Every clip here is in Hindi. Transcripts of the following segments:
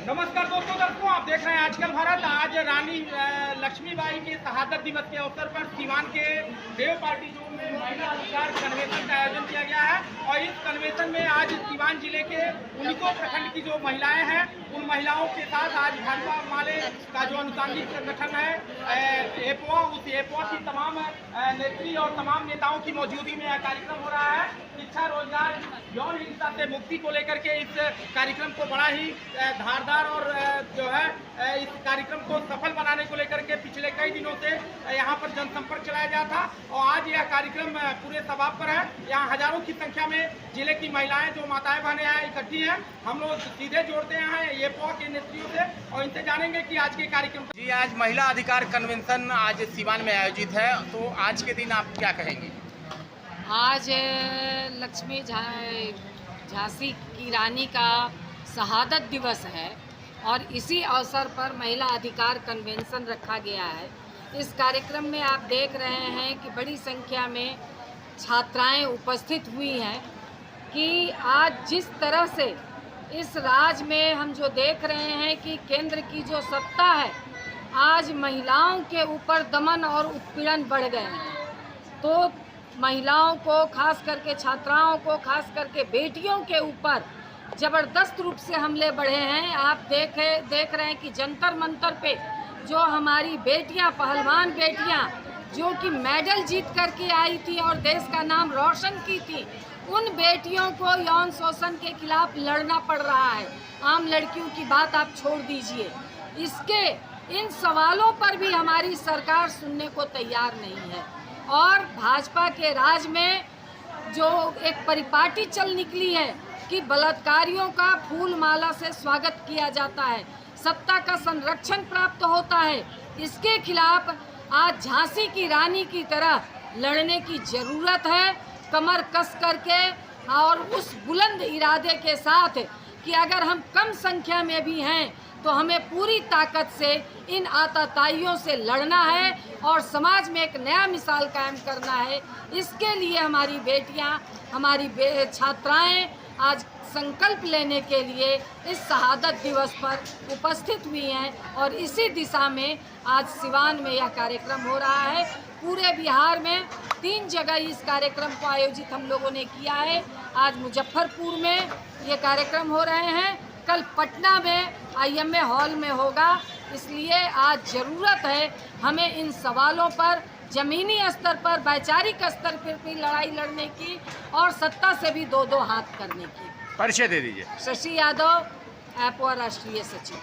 नमस्कार दर्शकों, आप देख रहे हैं आजकल भारत। आज रानी लक्ष्मीबाई के शहादत दिवस के अवसर पर सीवान के देव पार्टी जोन में महिला अधिकार कन्वेंशन का आयोजन किया गया है। और इस कन्वेंशन में आज सीवान जिले के उनिको प्रखंड की जो महिलाएं हैं, उन महिलाओं के साथ आज भाजपा माले का जो अनुसांगिक संगठन है एपोआ, उस एपोआ की तमाम नेत्री और तमाम नेताओं की मौजूदगी में यह कार्यक्रम हो रहा है। शिक्षा, रोजगार, यौन हिंसा से मुक्ति को लेकर के इस कार्यक्रम को बड़ा ही धारदार और जो है इस कार्यक्रम को सफल बनाने को लेकर के पिछले कई दिनों से यहाँ पर जनसंपर्क चलाया गया था। और आज यह कार्यक्रम पूरे सभा पर है। यहाँ हजारों की संख्या में जिले की महिलाएं जो माताएं बहनें हैं इकट्ठी हैं। हम लोग सीधे जोड़ते हैं एपोआ के नेत्रियों से और इनसे जानेंगे कि आज के कार्यक्रम जी, आज महिला अधिकार कन्वेंशन आज सीवान में आयोजित है, तो आज के दिन आप क्या कहेंगे? आज लक्ष्मी झांसी की रानी का शहादत दिवस है और इसी अवसर पर महिला अधिकार कन्वेंशन रखा गया है। इस कार्यक्रम में आप देख रहे हैं कि बड़ी संख्या में छात्राएं उपस्थित हुई हैं कि आज जिस तरह से इस राज्य में हम जो देख रहे हैं कि केंद्र की जो सत्ता है, आज महिलाओं के ऊपर दमन और उत्पीड़न बढ़ गए हैं। तो महिलाओं को, खास करके छात्राओं को, खास करके बेटियों के ऊपर ज़बरदस्त रूप से हमले बढ़े हैं। आप देख रहे हैं कि जंतर मंतर पे जो हमारी बेटियां, पहलवान बेटियां जो कि मेडल जीत करके आई थी और देश का नाम रोशन की थी, उन बेटियों को यौन शोषण के खिलाफ लड़ना पड़ रहा है। आम लड़कियों की बात आप छोड़ दीजिए। इन सवालों पर भी हमारी सरकार सुनने को तैयार नहीं है। और भाजपा के राज में जो एक परिपाटी चल निकली है कि बलात्कारियों का फूल माला से स्वागत किया जाता है, सत्ता का संरक्षण प्राप्त होता है, इसके खिलाफ आज झांसी की रानी की तरह लड़ने की ज़रूरत है, कमर कस करके और उस बुलंद इरादे के साथ कि अगर हम कम संख्या में भी हैं तो हमें पूरी ताकत से इन आतताइयों से लड़ना है और समाज में एक नया मिसाल कायम करना है। इसके लिए हमारी बेटियां, हमारी छात्राएं आज संकल्प लेने के लिए इस शहादत दिवस पर उपस्थित हुई हैं और इसी दिशा में आज सीवान में यह कार्यक्रम हो रहा है। पूरे बिहार में 3 जगह इस कार्यक्रम को आयोजित हम लोगों ने किया है। आज मुजफ्फरपुर में ये कार्यक्रम हो रहे हैं, कल पटना में IMA हॉल में होगा। इसलिए आज ज़रूरत है हमें इन सवालों पर ज़मीनी स्तर पर, वैचारिक स्तर पर भी लड़ाई लड़ने की और सत्ता से भी दो हाथ करने की। परिचय दे दीजिए। शशि यादव, एपोआ राष्ट्रीय सचिव।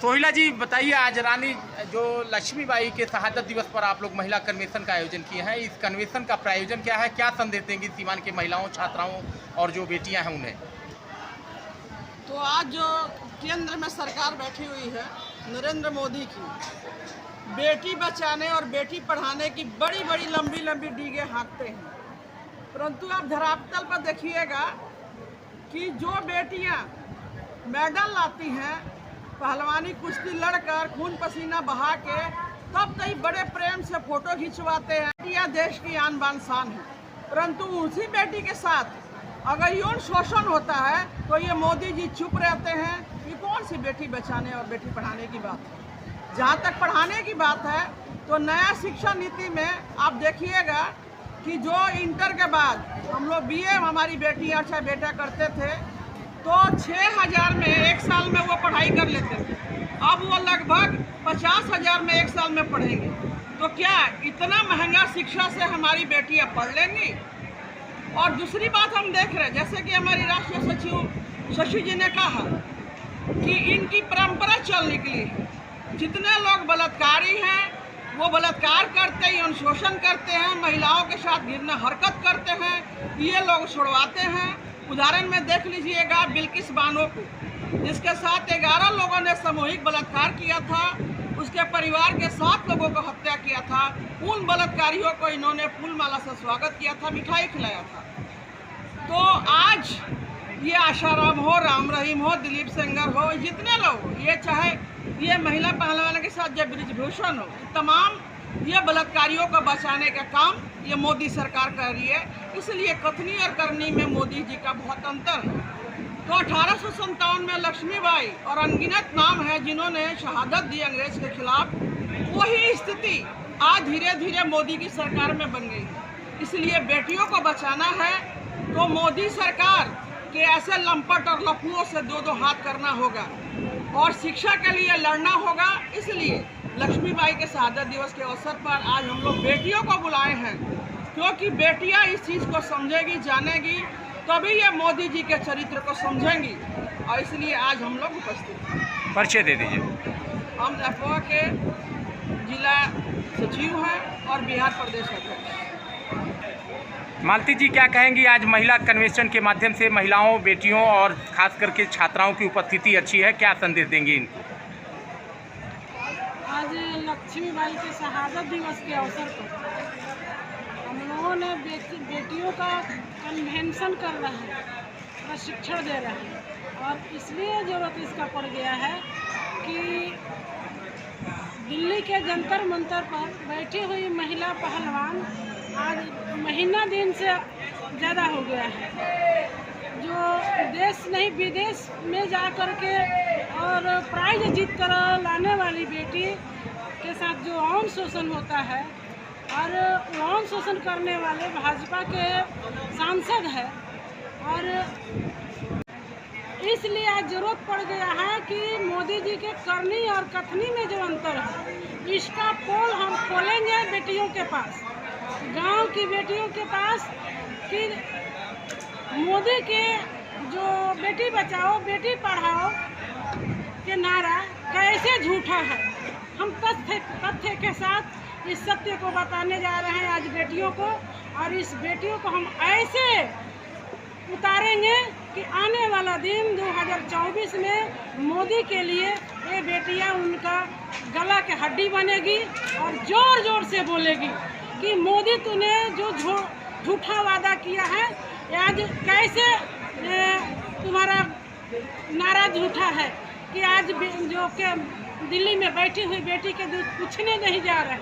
सोहिला जी बताइए, आज रानी जो लक्ष्मीबाई के शहादत दिवस पर आप लोग महिला कन्वेंशन का आयोजन किए हैं, इस कन्वेंशन का प्रायोजन क्या है? क्या संदेश देंगे सीवान के महिलाओं, छात्राओं और जो बेटियां हैं उन्हें? तो आज जो केंद्र में सरकार बैठी हुई है नरेंद्र मोदी की, बेटी बचाने और बेटी पढ़ाने की बड़ी बड़ी लंबी डीगे हाँकते हैं, परंतु आप धरातल पर देखिएगा कि जो बेटियां मेडल लाती हैं, पहलवानी कुश्ती लड़कर खून पसीना बहा के, तब कई बड़े प्रेम से फोटो खिंचवाते हैं। बेटियां देश की आन बान शान है, परंतु उसी बेटी के साथ अगर यौन शोषण होता है तो ये मोदी जी चुप रहते हैं। ये कौन सी बेटी बचाने और बेटी पढ़ाने की बात है? जहाँ तक पढ़ाने की बात है तो नया शिक्षा नीति में आप देखिएगा कि जो इंटर के बाद हम लोग BA हमारी बेटियाँ अच्छा बेटा करते थे तो 6,000 में एक साल में वो पढ़ाई कर लेते थे। अब वो लगभग 50,000 में एक साल में पढ़ेंगे। तो क्या इतना महंगा शिक्षा से हमारी बेटियाँ पढ़ लेंगी? और दूसरी बात हम देख रहे हैं, जैसे कि हमारी राष्ट्रीय सचिव शशि जी ने कहा कि इनकी परंपरा चल निकली है। जितने लोग बलात्कारी हैं वो बलात्कार करते हैं, यौन शोषण करते हैं, महिलाओं के साथ घृणा हरकत करते हैं, ये लोग छुड़वाते हैं। उदाहरण में देख लीजिएगा बिल्किस बानो को, जिसके साथ 11 लोगों ने सामूहिक बलात्कार किया था, उसके परिवार के 7 लोगों को हत्या किया था। उन बलात्कारियों को इन्होंने फूलमाला से स्वागत किया था, मिठाई खिलाया था। तो आज ये आशाराम हो, राम रहीम हो, दिलीप सेंगर हो, जितने लोग, ये चाहे ये महिला पहलवान के साथ जब ब्रिजभूषण हो, तमाम ये बलात्कारियों को बचाने का काम ये मोदी सरकार कर रही है। इसलिए कथनी और करनी में मोदी जी का बहुत अंतर है। तो 1857 में लक्ष्मीबाई और अनगिनत नाम है जिन्होंने शहादत दी अंग्रेज के खिलाफ। वही स्थिति आज धीरे धीरे मोदी की सरकार में बन गई है। इसलिए बेटियों को बचाना है तो मोदी सरकार के ऐसे लंपट और लफुओं से दो हाथ करना होगा और शिक्षा के लिए लड़ना होगा। इसलिए लक्ष्मीबाई के शहादत दिवस के अवसर पर आज हम लोग बेटियों को बुलाए हैं, क्योंकि बेटियां इस चीज़ को समझेगी, जानेगी, तभी ये मोदी जी के चरित्र को समझेंगी। और इसलिए आज हम लोग उपस्थित हैं। परिचय दे दीजिए। हम अफवाह के जिला सचिव हैं और बिहार प्रदेश अध्यक्ष। मालती जी, क्या कहेंगी? आज महिला कन्वेंशन के माध्यम से महिलाओं, बेटियों और खास करके छात्राओं की उपस्थिति अच्छी है, क्या संदेश देंगी इनको? आज लक्ष्मीबाई के शहादत दिवस के अवसर पर हम लोगों ने बेटियों का कन्वेंशन कर रहे हैं, प्रशिक्षण दे रहे हैं। और इसलिए ज़रूरत इसका पड़ गया है कि दिल्ली के जंतर मंतर पर बैठी हुई महिला पहलवान आज महीना दिन से ज़्यादा हो गया है, जो देश नहीं विदेश में जा कर के और प्राइज जीत कर लाने वाली बेटी के साथ जो यौन शोषण होता है और यौन शोषण करने वाले भाजपा के सांसद है। और इसलिए आज जरूरत पड़ गया है कि मोदी जी के करनी और कथनी में जो अंतर है, इसका पोल हम खोलेंगे बेटियों के पास, गांव की बेटियों के पास, कि मोदी के जो बेटी बचाओ बेटी पढ़ाओ के नारा कैसे झूठा है। हम तथ्य के साथ इस सत्य को बताने जा रहे हैं आज बेटियों को, और इस बेटियों को हम ऐसे उतारेंगे कि आने वाला दिन 2024 में मोदी के लिए ये बेटियां उनका गला के हड्डी बनेगी और जोर जोर से बोलेगी कि मोदी तूने जो झूठा वादा किया है, आज कैसे तुम्हारा नारा झूठा है कि आज जो के दिल्ली में बैठी हुई बेटी के दूध पूछने नहीं जा रहे,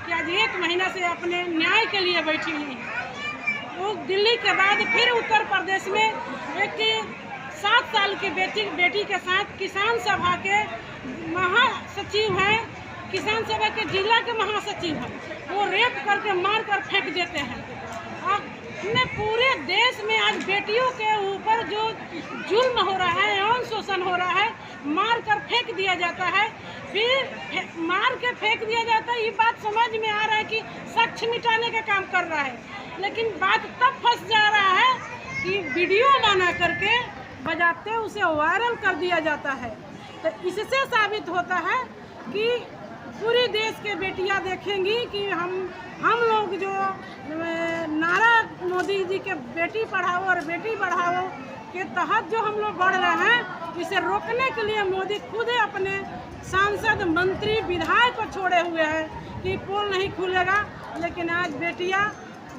कि आज 1 महीना से अपने न्याय के लिए बैठी हुई है। वो दिल्ली के बाद फिर उत्तर प्रदेश में एक 7 साल की बेटी के साथ किसान सभा के महासचिव हैं, किसान सभा के जिला के महासचिव हैं, वो रेप करके मार कर फेंक देते हैं। और पूरे देश में आज बेटियों के ऊपर जो जुल्म हो रहा है, यौन शोषण हो रहा है, मार कर फेंक दिया जाता है, फिर मार के फेंक दिया जाता है। ये बात समझ में आ रहा है कि साक्ष्य मिटाने का काम कर रहा है, लेकिन बात तब फंस जा रहा है कि वीडियो बना करके बजाते उसे वायरल कर दिया जाता है। तो इससे साबित होता है कि पूरी देश के बेटियां देखेंगी कि हम लोग जो नारा मोदी जी के बेटी पढ़ाओ और बेटी बढ़ाओ के तहत जो हम लोग बढ़ रहे हैं, इसे रोकने के लिए मोदी खुद अपने सांसद, मंत्री, विधायक को छोड़े हुए हैं कि पोल नहीं खुलेगा। लेकिन आज बेटियां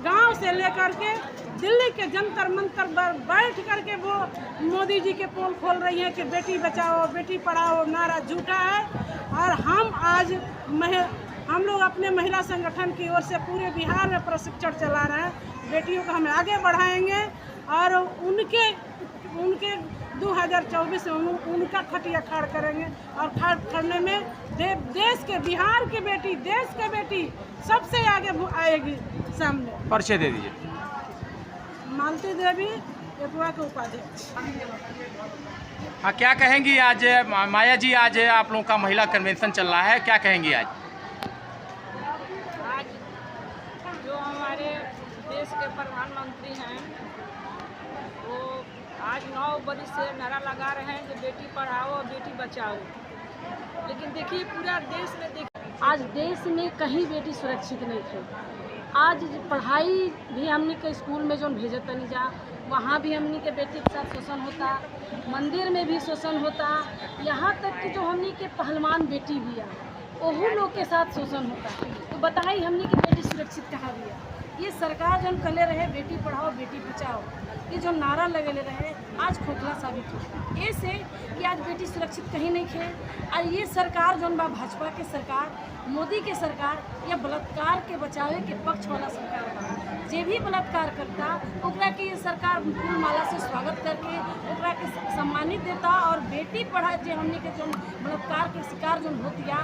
गांव से लेकर के दिल्ली के जंतर मंतर पर बैठ करके वो मोदी जी के पोल खोल रही हैं कि बेटी बचाओ बेटी पढ़ाओ नारा झूठा है। और हम लोग अपने महिला संगठन की ओर से पूरे बिहार में प्रशिक्षण चला रहे हैं। बेटियों को हम आगे बढ़ाएंगे और उनके 2024 में उनका खटिया खाड़ करेंगे। और खाड़ करने में देश के, बिहार की बेटी, देश की बेटी सबसे आगे आएगी सामने। परिचय दे दीजिए। मालती देवी, अफवाह के उपाध्यक्ष। हाँ, क्या कहेंगी आज माया जी? आज आप लोगों का महिला कन्वेंशन चल रहा है, क्या कहेंगी आज? आज जो हमारे देश के प्रधानमंत्री हैं, वो आज 9 बरस से नारा लगा रहे हैं कि बेटी पढ़ाओ और बेटी बचाओ। लेकिन देखिए पूरा देश में आज देश में कहीं बेटी सुरक्षित नहीं थी। आज पढ़ाई भी हमने के स्कूल में जो भेजत नहीं जा, वहाँ भी हमने के बेटी के साथ शोषण होता, मंदिर में भी शोषण होता, यहाँ तक कि जो हमने के पहलवान बेटी भी है वही लोग के साथ शोषण होता। तो बताइए हमने की बेटी सुरक्षित कहाँ भी है? ये सरकार जो कले रहे बेटी पढ़ाओ बेटी बचाओ, ये जो नारा लगेले रहे आज खोखला साबित हो ऐसे कि आज बेटी सुरक्षित कहीं नहीं खे। और ये सरकार जो बा भाजपा के सरकार, मोदी के सरकार, या बलात्कार के बचावे के पक्ष वाला सरकार बा। जे भी बलात्कार करता ओकरा के सरकार फूल माला से स्वागत करके ओकरा के सम्मानित देता। और बेटी पढ़ा जे हमने के जो बलात्कार के शिकार जो होतिया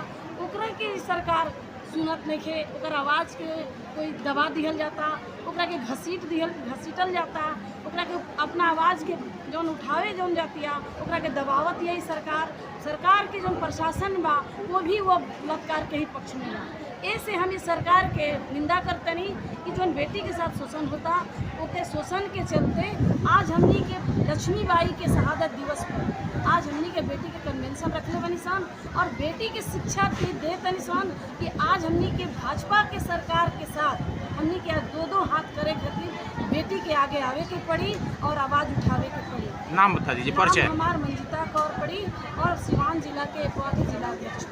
ओकरा के सरकार सुनत नहीं खे, ओकर आवाज़ के कोई दबा दिहल जाता, ओकरा के घसीटल जाता, ओकरा के अपना आवाज़ के जौन उठावे जौन जातिया ओकरा के दबावत यही सरकार के जौन प्रशासन बा वो भी वो बलात्कार के ही पक्ष में बा। ऐसे हम इस सरकार के निंदा करतनी कि जौन बेटी के साथ शोषण होता ओके शोषण के चलते आज हमनी के लक्ष्मीबाई के शहादत दिवस पर आज हमनी के बेटी के कन्वेंशन रखले बनी सन और बेटी के शिक्षा के दे तनी सन कि आज हमनी के भाजपा के सरकार के साथ हमनी के आज दो हाथ करे खातिर बेटी के आगे आवे के पड़ी और आवाज़ उठावे के पड़ी। नाम बता दीजिए, परिचय। हमार मंजिता कौर पड़ी और सिवान जिला के जिला अध्यक्ष।